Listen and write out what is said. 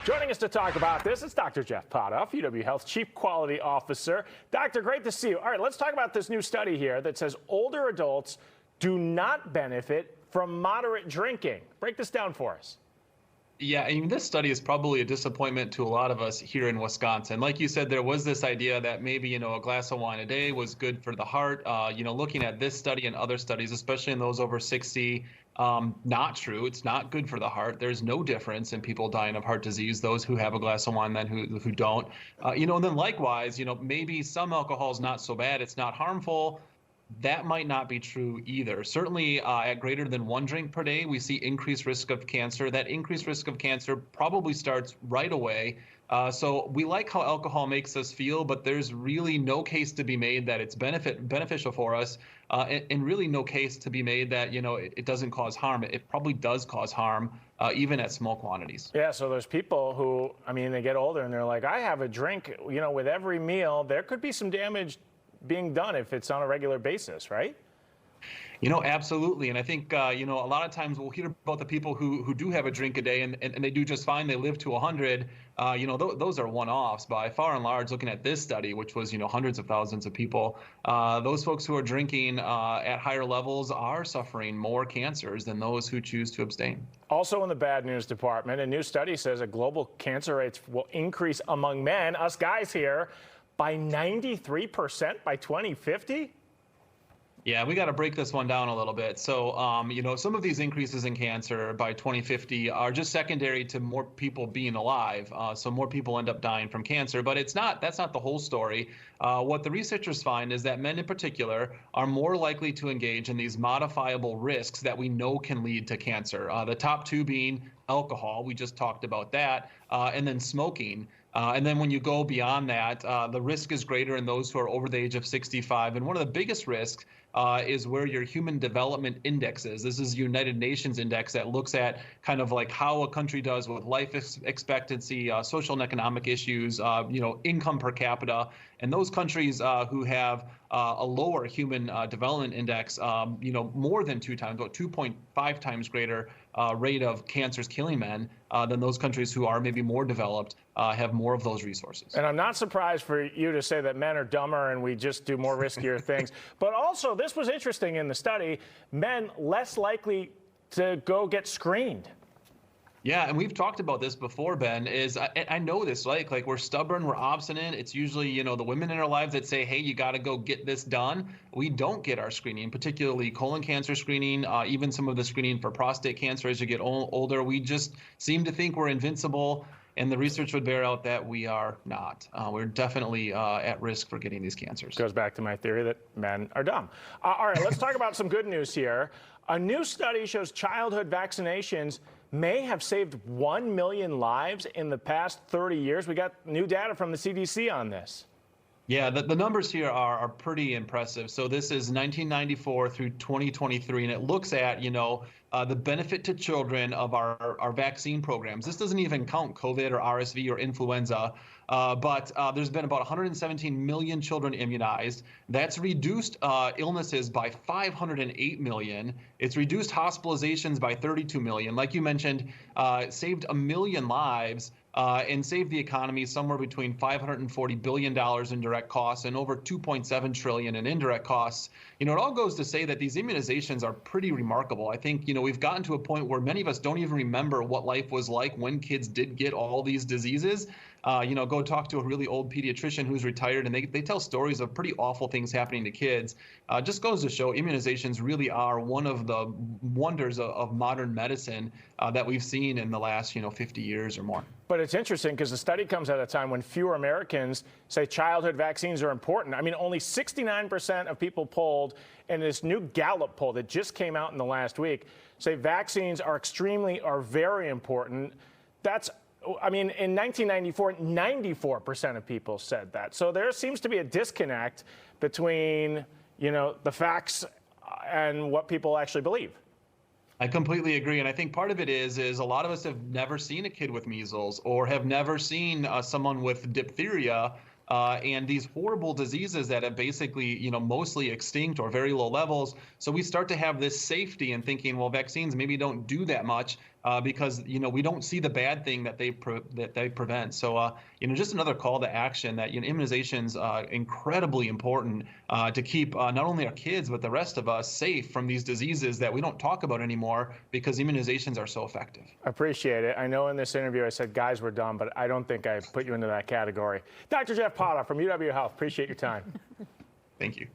Joining us to talk about this is Dr. Jeff Pothof, UW Health Chief Quality Officer. Doctor, great to see you. All right, let's talk about this new study here that says older adults do not benefit from moderate drinking. Break this down for us. Yeah, I mean, this study is probably a disappointment to a lot of us here in Wisconsin. Like you said, there was this idea that maybe, a glass of wine a day was good for the heart. Looking at this study and other studies, especially in those over 60, not true. It's not good for the heart. There's no difference in people dying of heart disease, those who have a glass of wine than who don't. And then likewise, maybe some alcohol is not so bad. It's not harmful. That might not be true either. Certainly at greater than 1 drink per day, we see increased risk of cancer. That increased risk of cancer probably starts right away. So we like how alcohol makes us feel, but there's really no case to be made that it's beneficial for us, and really no case to be made that, it doesn't cause harm. It probably does cause harm, even at small quantities. Yeah, so there's people who, they get older and they're like, I have a drink, with every meal. There could be some damage being done if it's on a regular basis, right? Absolutely. And I think, a lot of times we'll hear about the people who do have a drink a day and they do just fine. They live to 100. Those are one-offs. By far and large, looking at this study, which was, hundreds of thousands of people, those folks who are drinking at higher levels are suffering more cancers than those who choose to abstain. Also in the bad news department, a new study says that global cancer rates will increase among men, us guys here, by 93% by 2050? Yeah, we got to break this one down a little bit. So, some of these increases in cancer by 2050 are just secondary to more people being alive. So more people end up dying from cancer, but that's not the whole story. What the researchers find is that men in particular are more likely to engage in these modifiable risks that we know can lead to cancer. The top two being alcohol, we just talked about that, and then smoking. And then when you go beyond that, the risk is greater in those who are over the age of 65. And one of the biggest risks is where your human development index is. This is United Nations index that looks at kind of like how a country does with life expectancy, social and economic issues, income per capita. And those countries who have a lower human development index, more than 2 times, about 2.5 times greater rate of cancers killing men than those countries who are maybe more developed, have more of those resources. And I'm not surprised for you to say that men are dumber and we just do more riskier things. But also, this was interesting in the study, men less likely to go get screened. Yeah, and we've talked about this before, Ben, I know this, like we're stubborn, we're obstinate. It's usually, the women in our lives that say, hey, you got to go get this done. We don't get our screening, particularly colon cancer screening, even some of the screening for prostate cancer as you get older. We just seem to think we're invincible. And the research would bear out that we are not. We're definitely at risk for getting these cancers. Goes back to my theory that men are dumb. All right, let's talk about some good news here. A new study shows childhood vaccinations may have saved 1 million lives in the past 30 years. We got new data from the CDC on this. Yeah, the numbers here are pretty impressive. So this is 1994 through 2023, and it looks at, the benefit to children of our vaccine programs. This doesn't even count COVID or RSV or influenza, but there's been about 117 million children immunized. That's reduced illnesses by 508 million. It's reduced hospitalizations by 32 million. Like you mentioned, saved 1 million lives. And save the economy somewhere between $540 billion in direct costs and over $2.7 trillion in indirect costs. It all goes to say that these immunizations are pretty remarkable. I think, we've gotten to a point where many of us don't even remember what life was like when kids did get all these diseases. Go talk to a really old pediatrician who's retired, and they tell stories of pretty awful things happening to kids. Just goes to show immunizations really are one of the wonders of modern medicine that we've seen in the last, 50 years or more. But it's interesting because the study comes at a time when fewer Americans say childhood vaccines are important. Only 69% of people polled in this new Gallup poll that just came out in the last week say vaccines are very important. That's, in 1994, 94% of people said that. So there seems to be a disconnect between, the facts and what people actually believe. I completely agree. And I think part of it is a lot of us have never seen a kid with measles or have never seen someone with diphtheria and these horrible diseases that have basically, mostly extinct or very low levels. So we start to have this safety and thinking, well, vaccines maybe don't do that much. because we don't see the bad thing that they prevent. So just another call to action that immunizations incredibly important to keep not only our kids but the rest of us safe from these diseases that we don't talk about anymore because immunizations are so effective. Appreciate it. I know in this interview I said guys were dumb, but I don't think I put you into that category. Dr. Jeff Pothof from UW Health. Appreciate your time. Thank you.